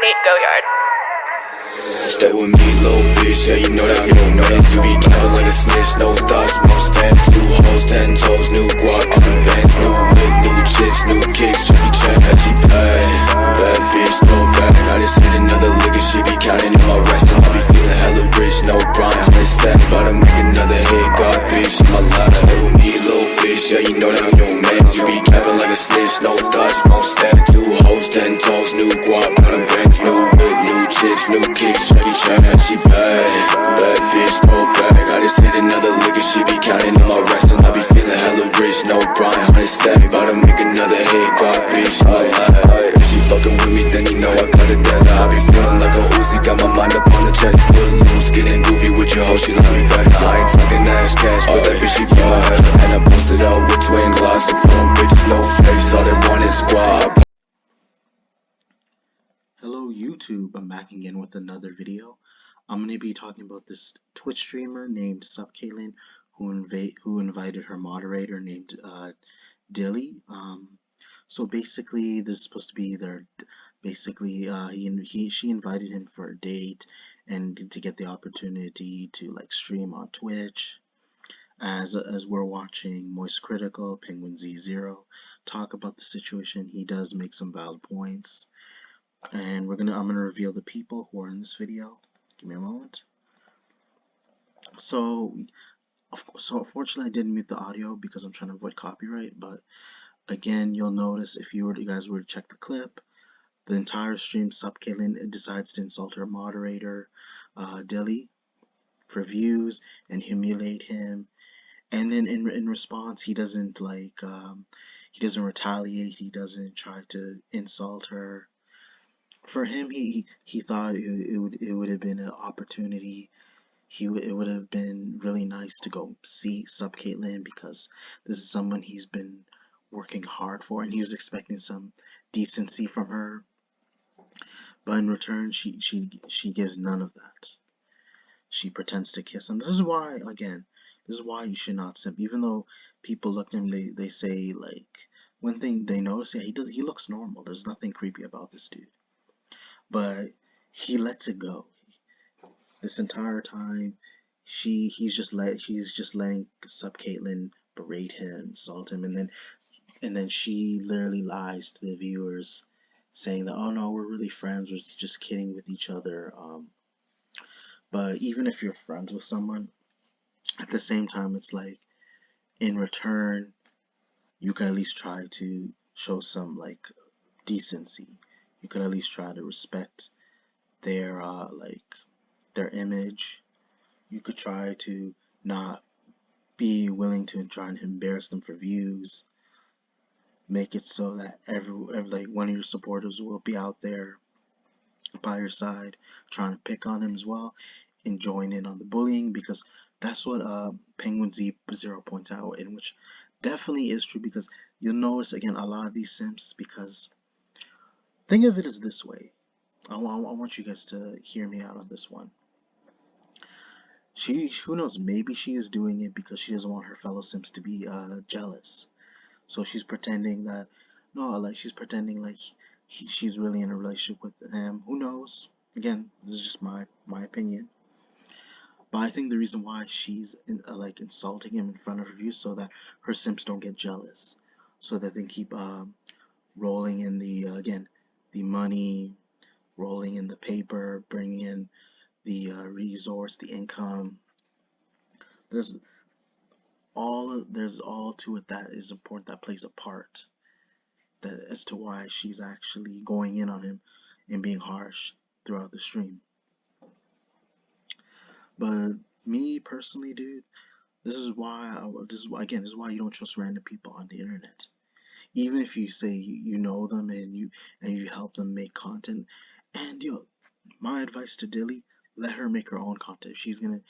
Nate Goyard. Stay with me, little bitch, yeah, you know that I'm your man. You be capping like a snitch, no thoughts, one stand. 2 hoes, 10 toes, new guac on the bands. New whip, new chips, new kicks, Jackie Chan as she pay. Bad bitch, no bag, I just hit another lick and she be counting in my rest. And I be feeling hella rich, no Brian, on this stack. About to make another hit, God bitch, in my life. Stay with me, little bitch, yeah, you know that I'm your man. You be capping like a snitch, no thoughts, won't stand. 2 hoes, 10 toes, new guac on the bands. New whip, new chips, new kicks, Jackie Chan as she pay. Bad bitch, no bag, I just hit another lick and she be counting in my rest. And I be feeling hella rich, no Brian, on this stack. About to make another hit, God bitch, in my life. If she fucking with me, then you know I got it dead. I be feeling like a Uzi, got my mind up on the check. Foot loose, getting goofy with your hoe, she let me back. I ain't talking ass cash, but that bitch she bad. And I posted out with twin glass and phone bitches, no face, all they want is squad. Hello YouTube, I'm back again with another video. I'm going to be talking about this Twitch streamer named Supcaitlin who invited her moderator named Dilly. So basically this is supposed to be she invited him for a date and to get the opportunity to like stream on Twitch as we're watching Moist Critical, Penguinz0 talk about the situation. He does make some valid points. And I'm gonna reveal the people who are in this video. Give me a moment. So unfortunately I didn't mute the audio because I'm trying to avoid copyright, but again, you'll notice if you guys were to check the clip, the entire stream Supcaitlin decides to insult her moderator, Dilly, for views and humiliate him. And then in response, he doesn't he doesn't retaliate, he doesn't try to insult her. For him, he thought it would have been an opportunity. It would have been really nice to go see Supcaitlin because this is someone he's been working hard for, and he was expecting some decency from her. But in return, she gives none of that. She pretends to kiss him. This is why, again, this is why you should not simp. Even though people look at him, they say like one thing they notice, yeah, he looks normal. There's nothing creepy about this dude. But he lets it go. This entire time, he's just letting Supcaitlin berate him, insult him, and then she literally lies to the viewers, saying that, oh no, we're really friends, we're just kidding with each other. But even if you're friends with someone, at the same time, it's like in return, you can at least try to show some like decency. You could at least try to respect their their image. You could try to not be willing to try and embarrass them for views. Make it so that every like one of your supporters will be out there by your side trying to pick on him as well and join in on the bullying, because that's what Penguinz0 points out, and which definitely is true, because you'll notice again a lot of these simps, because think of it as this way. I want you guys to hear me out on this one. Who knows, maybe she is doing it because she doesn't want her fellow simps to be jealous. So she's pretending that, no, like she's pretending like she's really in a relationship with him. Who knows? Again, this is just my opinion. But I think the reason why she's like insulting him in front of her views so that her simps don't get jealous, so that they keep rolling in the again the money, rolling in the paper, bringing in the resource, the income. There's all to it that is important, that plays a part, that as to why she's actually going in on him and being harsh throughout the stream. But me personally, dude, this is why you don't trust random people on the internet. Even if you say you know them and you help them make content, and my advice to Dilly, let her make her own content. She's gonna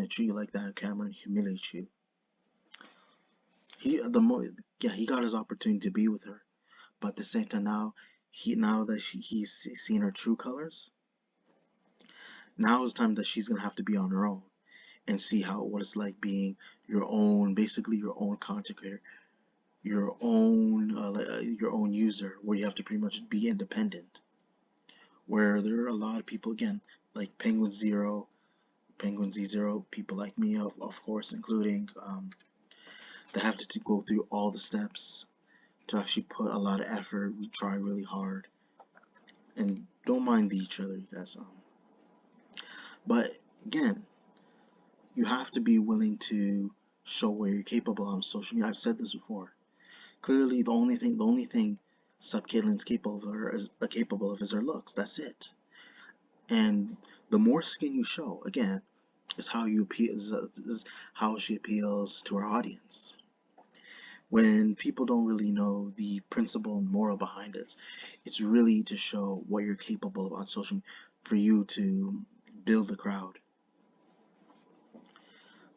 treat you like that on camera and humiliate you. He got his opportunity to be with her, but at the same time now that he's seen her true colors, now is time that she's gonna have to be on her own and see what it's like being basically your own content creator, your own user, where you have to pretty much be independent. where there are a lot of people, again, like Penguinz0, people like me, of course, including, that have to go through all the steps to actually put a lot of effort. We try really hard, and don't mind each other, you guys. But again, you have to be willing to show what you're capable of on social media. I've said this before. Clearly, the only thing Supcaitlin's capable of is her looks. That's it. And the more skin you show, again, is how you appeal. Is how she appeals to her audience. When people don't really know the principle and moral behind it, it's really to show what you're capable of on social media for you to build the crowd.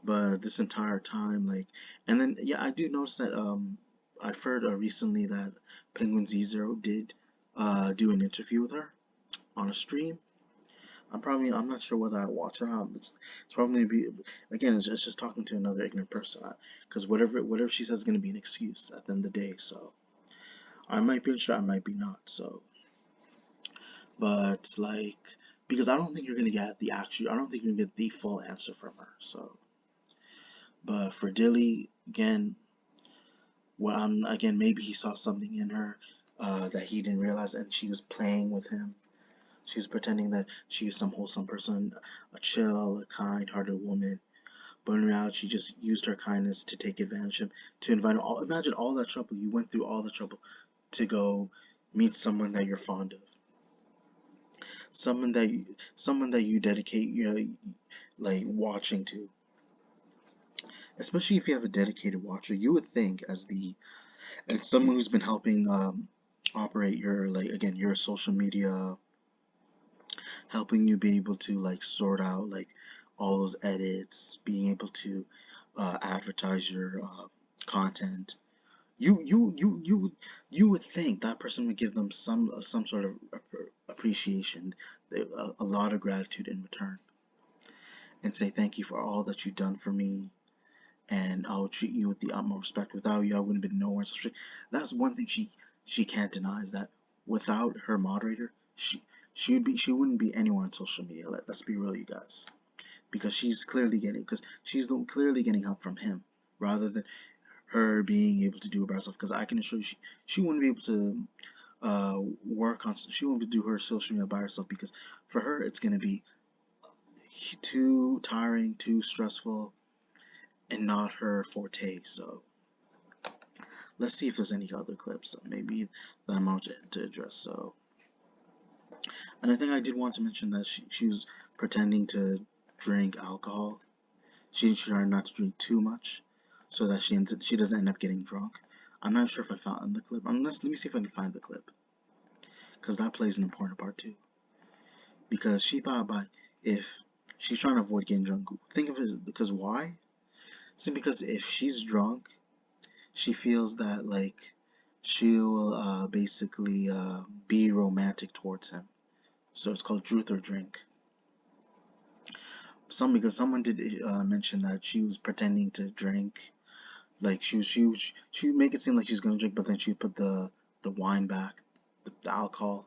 But this entire time, like, and then yeah, I do notice that I've heard recently that Penguinz0 did do an interview with her on a stream. I'm not sure whether I watch or not. It's probably be, again, it's just talking to another ignorant person, because whatever she says is gonna be an excuse at the end of the day. So I might be interested, I might be not. So, but like, because I don't think you're gonna get I don't think you're gonna get the full answer from her. So, but for Dilly, again, again, maybe he saw something in her that he didn't realize, and she was playing with him. She was pretending that she was some wholesome person, a chill, a kind-hearted woman. But in reality, she just used her kindness to take advantage of him, to invite him. Imagine all that trouble. You went through all the trouble to go meet someone that you're fond of. Someone that you dedicate like watching to. Especially if you have a dedicated watcher, you would think as someone who's been helping operate your your social media, helping you be able to like sort out like all those edits, being able to advertise your content. You would think that person would give them some sort of appreciation, a lot of gratitude in return, and say thank you for all that you've done for me, and I'll treat you with the utmost respect. Without you, I wouldn't have been nowhere. So that's one thing she can't deny, is that without her moderator, she wouldn't be anywhere on social media. Let's be real, you guys, because she's clearly getting help from him rather than her being able to do it by herself. Because I can assure you, she wouldn't be able to she won't be able to do her social media by herself, because for her it's gonna be too tiring, too stressful, and not her forte. So let's see if there's any other clips maybe that I'm out to address. So, and I think I did want to mention that she was pretending to drink alcohol. She tried not to drink too much, so that she doesn't end up getting drunk. I'm not sure if I found the clip. Let me see if I can find the clip, because that plays an important part too. Because she thought about if she's trying to avoid getting drunk. Think of it because why? Simply because if she's drunk, she feels that like she will basically be romantic towards him. So it's called truth or drink. Because someone did mention that she was pretending to drink, like she would make it seem like she's gonna drink, but then she would put the wine back, the alcohol.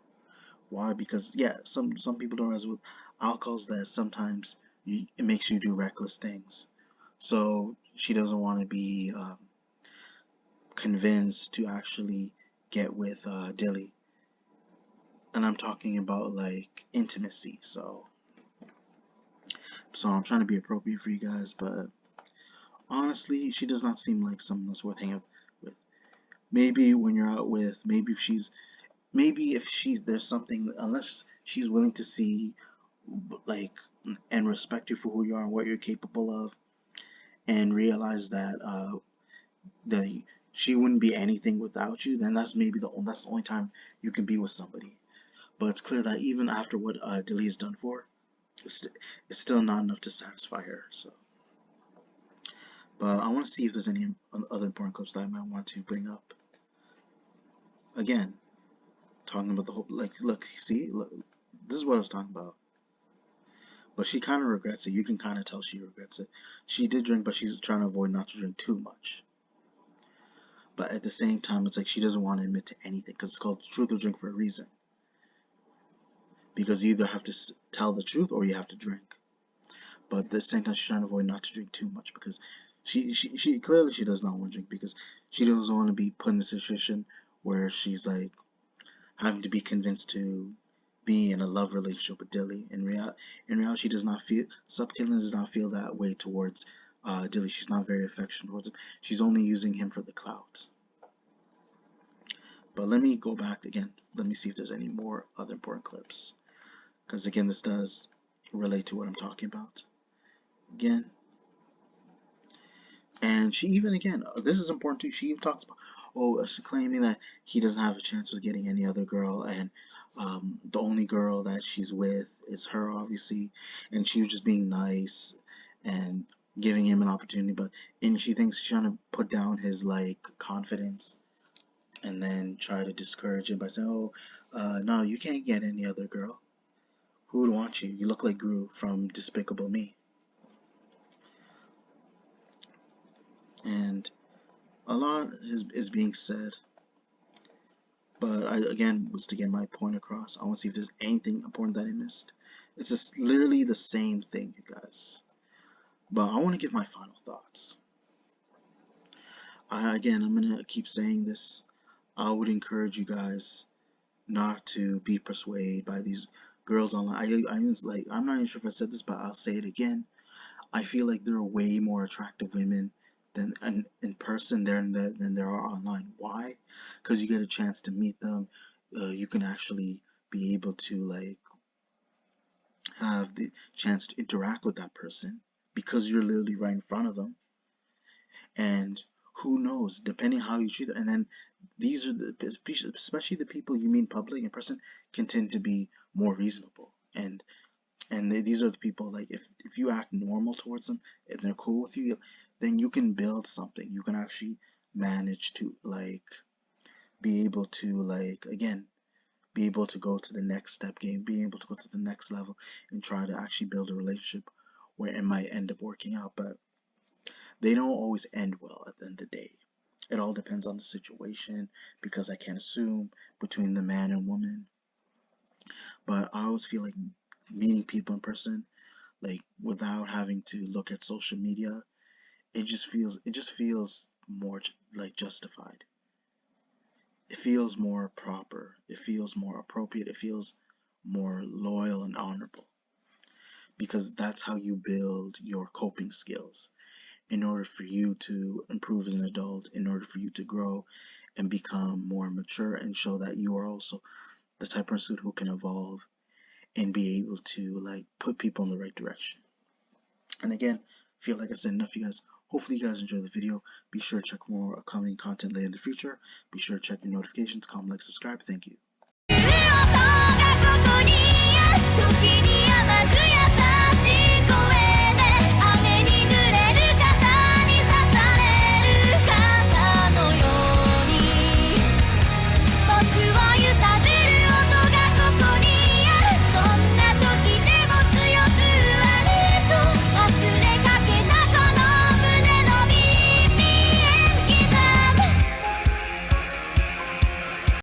Why? Because yeah, some people don't realize with alcohols that sometimes it makes you do reckless things. So she doesn't want to be convinced to actually get with Dilly, and I'm talking about like intimacy. So I'm trying to be appropriate for you guys, but honestly, she does not seem like someone that's worth hanging with. Maybe when you're out with, maybe if she's there's something, unless she's willing to see like and respect you for who you are and what you're capable of, and realize that she wouldn't be anything without you, then that's the only time you can be with somebody. But it's clear that even after what Dilly has done for her, it's still not enough to satisfy her. So, but I want to see if there's any other important clips that I might want to bring up. Again, talking about the whole look, this is what I was talking about. But she kind of regrets it. You can kind of tell she regrets it. She did drink, but she's trying to avoid not to drink too much. But at the same time, it's like she doesn't want to admit to anything, because it's called truth or drink for a reason. because you either have to tell the truth or you have to drink. But at the same time, she's trying to avoid not to drink too much because she clearly she does not want to drink because she doesn't want to be put in a situation where she's like having to be convinced to be in a love relationship with Dilly. In reality, she does not feel. Supcaitlin does not feel that way towards Dilly. She's not very affectionate towards him. She's only using him for the clout. But let me go back again. Let me see if there's any more other important clips. Because again, this does relate to what I'm talking about. Again. And she even, again, this is important too, she even talks about, claiming that he doesn't have a chance of getting any other girl, and the only girl that she's with is her, obviously, and she was just being nice and giving him an opportunity, and she thinks she's trying to put down his, like, confidence, and then try to discourage him by saying, no, you can't get any other girl. Who would want you? You look like Gru from Despicable Me. And a lot is being said, but again, was to get my point across. I want to see if there's anything important that I missed. It's just literally the same thing, you guys. But I want to give my final thoughts. Again, I'm going to keep saying this. I would encourage you guys not to be persuaded by these girls online. I'm not even sure if I said this, but I'll say it again. I feel like there are way more attractive women than in person than there are online. Why? Because you get a chance to meet them. You can actually be able to like have the chance to interact with that person because you're literally right in front of them. And who knows, depending how you treat them. And then these are especially the people you meet in public in person can tend to be more reasonable. And these are the people, like, if you act normal towards them and they're cool with you, then you can build something. You can actually manage to, like, be able to, like, again, be able to go to the next step game, be able to go to the next level and try to actually build a relationship where it might end up working out. But they don't always end well at the end of the day. It all depends on the situation, because I can't assume between the man and woman. But I always feel like meeting people in person, like, without having to look at social media, it just feels more like justified. It feels more proper. It feels more appropriate. It feels more loyal and honorable, because that's how you build your coping skills in order for you to improve as an adult, in order for you to grow and become more mature and show that you are also the type of person who can evolve and be able to, like, put people in the right direction. And again, feel like I said enough, you guys. Hopefully you guys enjoyed the video. Be sure to check more upcoming content later in the future. Be sure to check your notifications, comment, like, subscribe. Thank you.